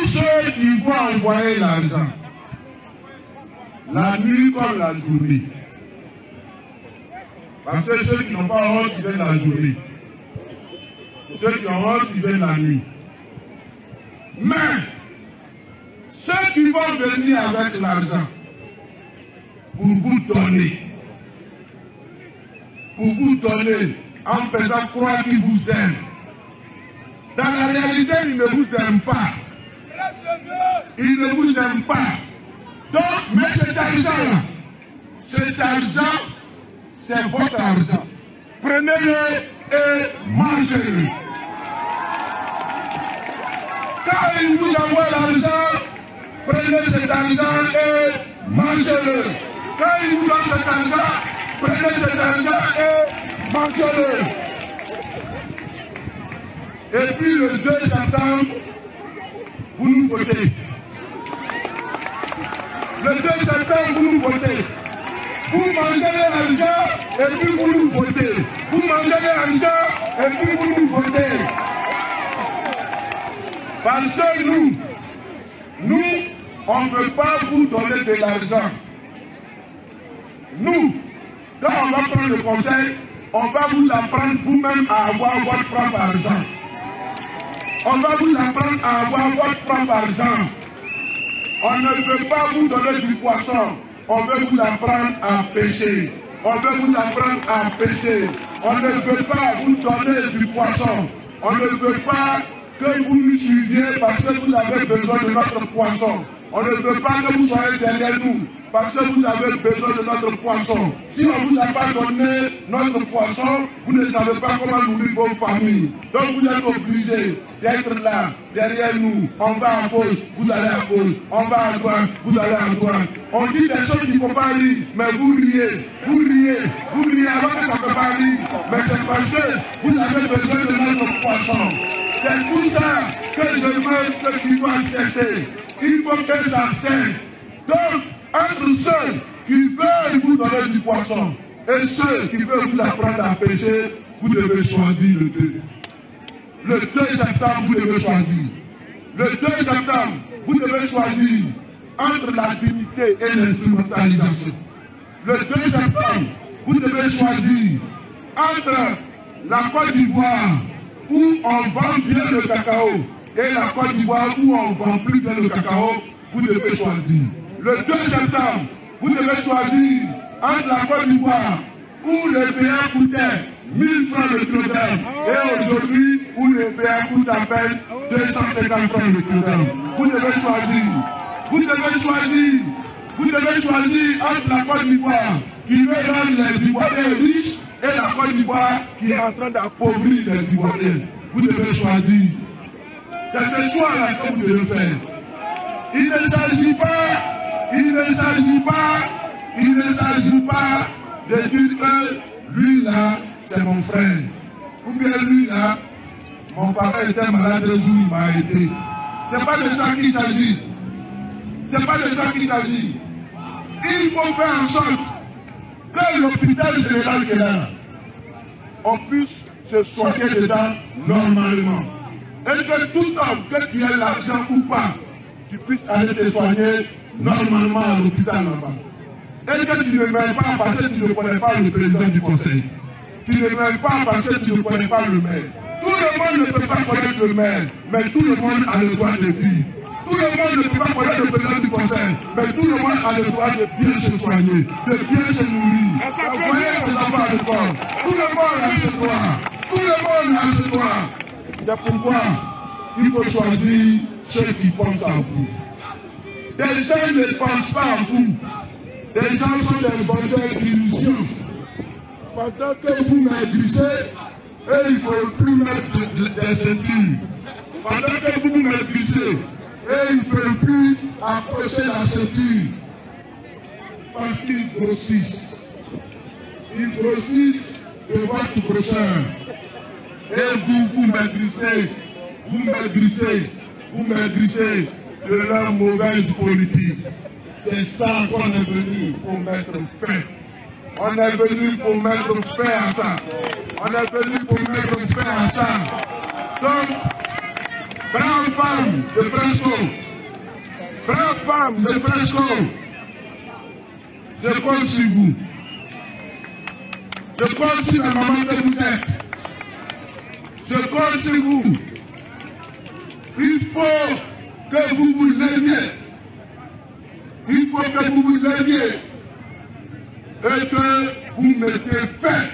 ceux qui vont envoyer l'argent, la nuit comme la journée. Parce que ceux qui n'ont pas honte, ils viennent la journée. Ceux qui ont honte, ils viennent la nuit. Mais, ceux qui vont venir avec l'argent, pour vous donner, en faisant croire qu'ils vous aiment. Dans la réalité, ils ne vous aiment pas. Ils ne vous aiment pas. Donc, mais cet argent, c'est votre argent. Prenez-le et mangez-le. Quand ils vous envoient l'argent, prenez cet argent et mangez-le. Quand ils vous donnent cet argent, prenez cet argent et mangez-le. Et puis le 2 septembre, vous nous votez. Le 2 septembre, vous nous votez. Vous mangez l'argent et puis vous nous votez. Vous mangez l'argent et puis vous nous votez. Parce que nous, on ne veut pas vous donner de l'argent. Nous, quand on va prendre le conseil, on va vous apprendre vous-même à avoir votre propre argent. On va vous apprendre à avoir votre propre argent. On ne veut pas vous donner du poisson. On veut vous apprendre à pêcher. On veut vous apprendre à pêcher. On ne veut pas vous donner du poisson. On ne veut pas que vous nous suiviez parce que vous avez besoin de notre poisson. On ne veut pas que vous soyez derrière nous parce que vous avez besoin de notre poisson. Si on ne vous a pas donné notre poisson, vous ne savez pas comment nourrir vos familles. Donc vous êtes obligés d'être là, derrière nous. On va à gauche, vous allez à gauche. On va à droite, vous allez à droite. On dit des choses qu'il ne faut pas rire, mais vous riez alors que ça ne peut pas rire. Mais c'est parce que vous avez besoin de notre poisson. C'est tout ça que je veux que tu dois cesser. Il faut que ça cesse. Donc, entre ceux qui veulent vous donner du poisson et ceux qui veulent vous apprendre à pêcher, vous devez choisir le 2. Le 2 septembre, vous devez choisir. Le 2 septembre, vous devez choisir entre la dignité et l'instrumentalisation. Le 2 septembre, vous devez choisir entre la Côte d'Ivoire où on vend bien le cacao et la Côte d'Ivoire où on ne vend plus bien le cacao. Vous devez choisir. Le 2 septembre, vous devez choisir entre la Côte d'Ivoire où le PA coûtait 1000 francs le kilogramme et aujourd'hui où le PA coûte à peine 250 francs le kilogramme. Vous devez choisir. Vous devez choisir. Vous devez choisir entre la Côte d'Ivoire qui veut rendre les Ivoiriens riches et la Côte d'Ivoire qui est en train d'appauvrir les Ivoiriens. Vous devez choisir. C'est ce choix-là que vous devez faire. Il ne s'agit pas de dire que lui là, c'est mon frère. Ou bien lui là, mon papa était malade un jour, il m'a aidé. C'est pas de ça qu'il s'agit. C'est pas de ça qu'il s'agit. Il faut faire en sorte que l'hôpital général qui est là, on puisse se soigner dedans normalement. Et que tout homme, que tu aies l'argent ou pas, tu puisses aller te soigner normalement à l'hôpital là-bas. Et que tu ne mets pas parce que tu ne connais pas le président du conseil. Tu ne mets pas parce que tu ne connais pas le maire. Tout le monde ne peut pas connaître le maire, mais tout le monde a le droit de vivre. Tout le monde ne peut pas connaître le président du conseil, mais tout le monde a le droit de bien se soigner, de bien se nourrir, d'envoyer ses enfants à l'école. Tout le monde a ce droit. Tout le monde a ce droit. C'est pourquoi il faut choisir ceux qui pensent à vous. Des gens ne pensent pas à vous. Des gens sont des vendeurs d'illusions. Pendant que vous maigrissez, eux, ils ne peuvent plus mettre des ceintures. Pendant que vous maigrissez, eux, ils ne peuvent plus approcher la ceinture. Parce qu'ils grossissent. Ils grossissent de votre prochain. Et vous maigrissez de leur mauvaise politique. C'est ça qu'on est venu pour mettre fin. On est venu pour mettre fin à ça. On est venu pour mettre fin à ça. Donc, femmes de Fresco, braves femmes de Fresco, je compte sur vous. Je compte sur la maman que vous êtes. Je compte sur vous. Il faut que vous vous leviez. Il faut que vous vous leviez et que vous mettez fin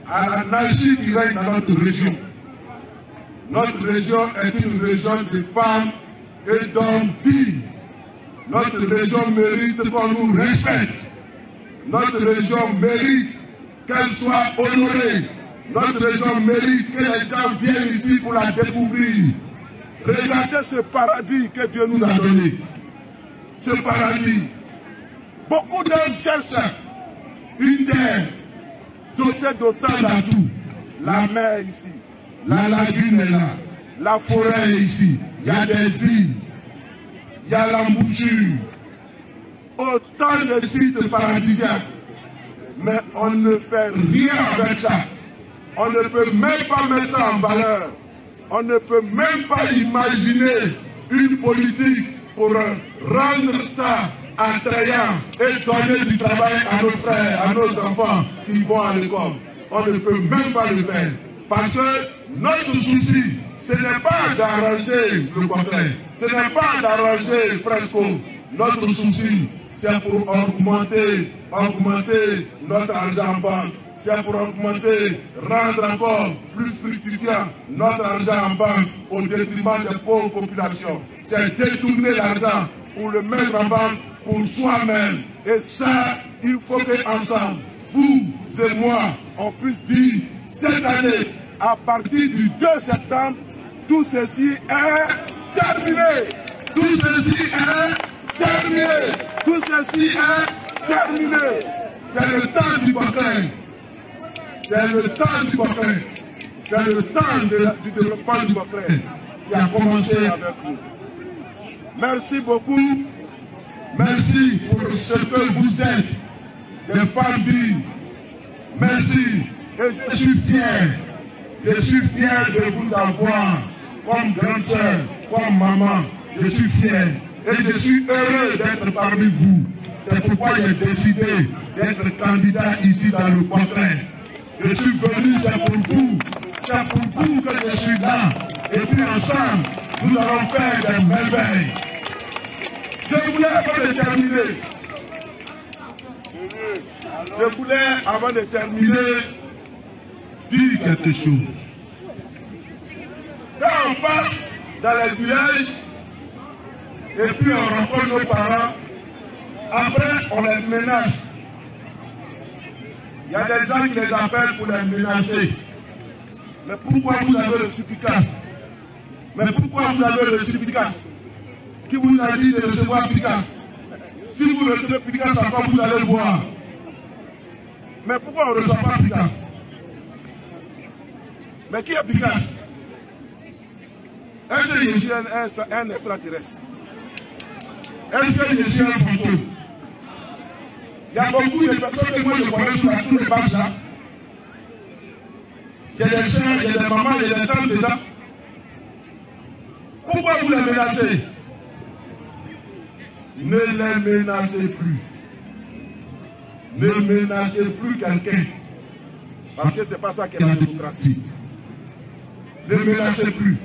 à l'anarchie qui règne dans notre région. Notre région est une région de femmes et d'hommes dignes. Notre région mérite qu'on nous respecte. Notre région mérite qu'elle soit honorée. Notre région mérite que les gens viennent ici pour la découvrir. Regardez ce paradis que Dieu nous a donné. Ce paradis. Beaucoup d'hommes cherchent une terre dotée d'autant d'atouts. La mer ici, la lagune est là, la forêt est ici, il y a des îles, il y a l'embouchure. Autant de sites paradisiaques. Mais on ne fait rien avec ça. On ne peut même pas mettre ça en valeur. On ne peut même pas imaginer une politique pour rendre ça attrayant et donner du travail à nos frères, à nos enfants qui vont à l'école. On ne peut même pas le faire. Parce que notre souci, ce n'est pas d'arranger le contraire. Ce n'est pas d'arranger Fresco. Notre souci, c'est pour augmenter notre argent en banque. C'est pour augmenter, rendre encore plus fructifiant notre argent en banque au détriment des pauvres populations. C'est détourner l'argent pour le mettre en banque pour soi-même. Et ça, il faut qu'ensemble, vous et moi, on puisse dire, cette année, à partir du 2 septembre, tout ceci est terminé. Tout ceci est terminé. Tout ceci est terminé. C'est le temps du Boclin. C'est le temps du Boclin. C'est le temps du développement du Boclin qui a commencé avec nous. Merci beaucoup. Merci pour ce que vous êtes, des femmes dignes. Merci. Et je suis fier. Je suis fier de vous avoir comme grande sœur, comme maman. Je suis fier. Et je suis heureux d'être parmi vous. C'est pourquoi j'ai décidé d'être candidat ici dans le Boclin. Je suis venu, c'est pour vous. C'est pour vous que je suis là. Et puis ensemble, nous allons faire des merveilles. Je voulais, avant de terminer, dire quelque chose. Quand on passe dans les villages, et puis on rencontre nos parents, après on les menace. Il y a des gens qui les appellent pour les menacer. Mais pourquoi vous avez reçu Picasse? Mais pourquoi vous avez reçu Picasse? Qui vous a dit de recevoir Picasse? Si vous recevez Picasse, encore vous allez le voir. Mais pourquoi on ne reçoit pas Picasse? Mais qui est Picasse? Est-ce que je suis un extraterrestre? Est-ce que je suis un fantôme? Il y a beaucoup de personnes que moi je connais sur la tour de base là. Il y a des soeurs, il y a des mamans, il y a des tantes dedans. Pourquoi vous les menacez? Ne les menacez plus. Ne menacez plus quelqu'un. Parce que ce n'est pas ça qu'est la démocratie. Ne menacez plus.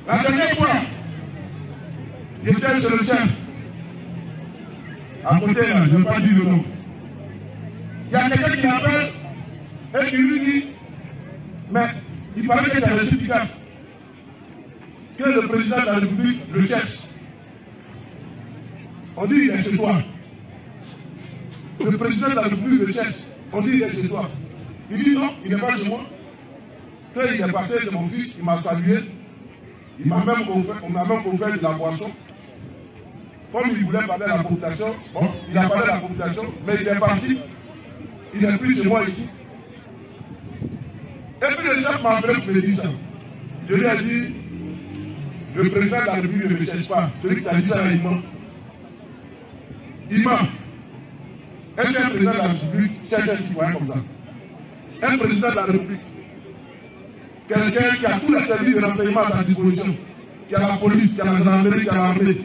La dernière fois, j'étais chez le chef. À côté là, je ne vais pas dire le nom. Il y a quelqu'un qui appelle et qui lui dit, mais il paraît que tu as reçu Picasse. Que le président de la République le cherche. On dit il est chez toi. Le président de la République le cherche. On dit il est chez toi. Il dit non, il n'est pas chez moi. Quand il est passé, c'est mon fils, il m'a salué. Il m'a même offert de la boisson. Comme il voulait parler à la population, bon, il a parlé à la population, mais il est parti. Il n'est plus chez moi ici. Et puis le chef m'a appelé pour me dire ça. Je lui ai dit, le président de la République ne me cherche pas. Celui qui a dit ça, il ment. Il ment. Est-ce qu'un président de la République cherche un citoyen comme ça? Un président de la République, quelqu'un qui a tous les services de renseignement à sa disposition, qui a la police, qui a la gendarmerie, qui a l'armée.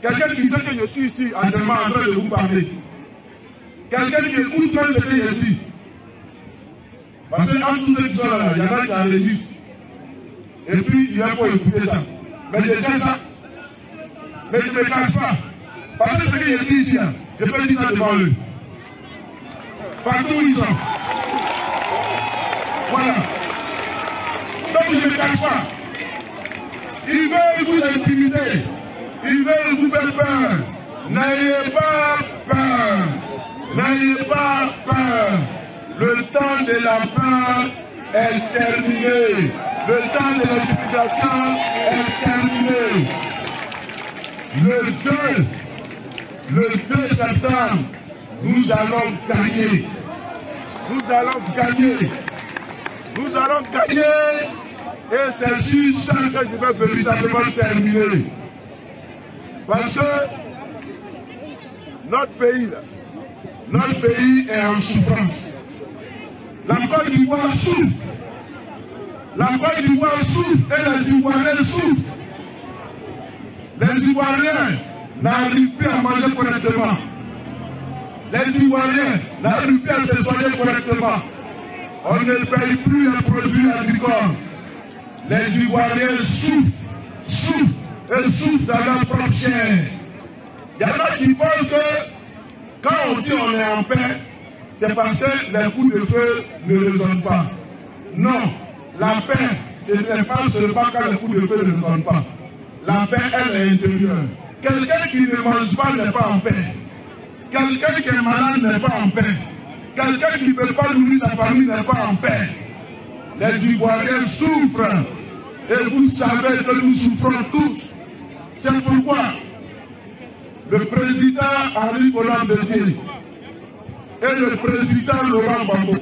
Quelqu'un qui sait que je suis ici actuellement en train de vous parler. Quelqu'un qui écoute même ce que je dis. Parce que entre tous ceux qui sont là, il y en a qui enregistrent. Et puis, il faut écouter ça. Mais je sais ça. Mais je ne me cache pas. Parce que ce que je dis ici, je peux dire ça devant eux. Partout où ils sont. Voilà. Donc je ne me cache pas. Ils veulent vous intimider. Ils veulent vous faire peur. N'ayez pas peur. N'ayez pas peur. Le temps de la peur est terminé. Le temps de l'intimidation est terminé. Le 2 septembre, nous allons gagner. Nous allons gagner. Nous allons gagner. Et c'est sur ça que je vais véritablement terminer. Parce que notre pays est en souffrance. La Côte d'Ivoire souffre. La Côte d'Ivoire souffre et les Ivoiriens souffrent. Les Ivoiriens n'arrivent plus à manger correctement. Les Ivoiriens n'arrivent plus à se soigner correctement. On ne paye plus les produits agricoles. Les Ivoiriens souffrent et souffrent dans leur propre chair. Il y en a qui pensent que quand on dit on est en paix, c'est parce que les coups de feu ne résonnent pas. Non, la paix, ce n'est pas seulement quand les coups de feu ne résonnent pas. La paix, elle est intérieure. Quelqu'un qui ne mange pas n'est pas en paix. Quelqu'un qui est malade n'est pas en paix. Quelqu'un qui ne peut pas nourrir sa famille n'est pas en paix. Les Ivoiriens souffrent. Et vous savez que nous souffrons tous. C'est pourquoi le président Henri Konan Bédié et le président Laurent Gbagbo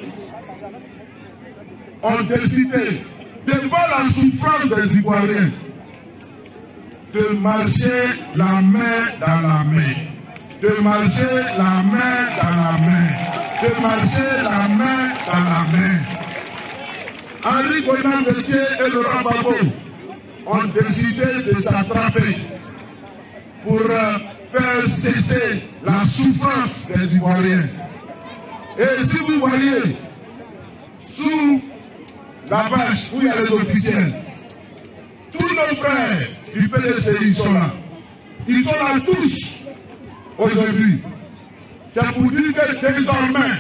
ont décidé, devant la souffrance des Ivoiriens, de marcher la main dans la main. De marcher la main dans la main. De marcher la main dans la main. Henri Konan Bédié et Laurent Gbagbo ont décidé de s'attraper pour faire cesser la souffrance des Ivoiriens. Et si vous voyez, sous la page où il y a les officiels, tous nos frères du PDCI sont là. Ils sont là tous aujourd'hui. C'est pour dire que désormais,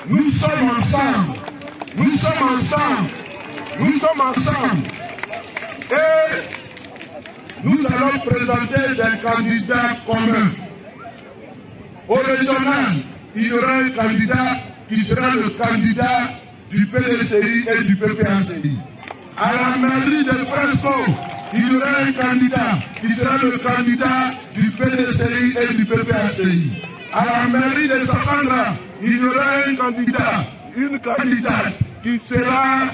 nous sommes ensemble. Nous sommes ensemble. Nous sommes ensemble. Et nous allons présenter des candidats communs. Au régional, il y aura un candidat qui sera le candidat du PDCI et du PPACI. À la mairie de Fresco, il y aura un candidat qui sera le candidat du PDCI et du PPACI. À la mairie de Sassandra, il y aura un candidat, une candidate qui sera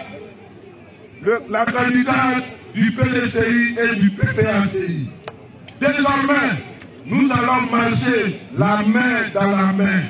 la candidate du PDCI et du PPACI. Désormais, nous allons marcher la main dans la main.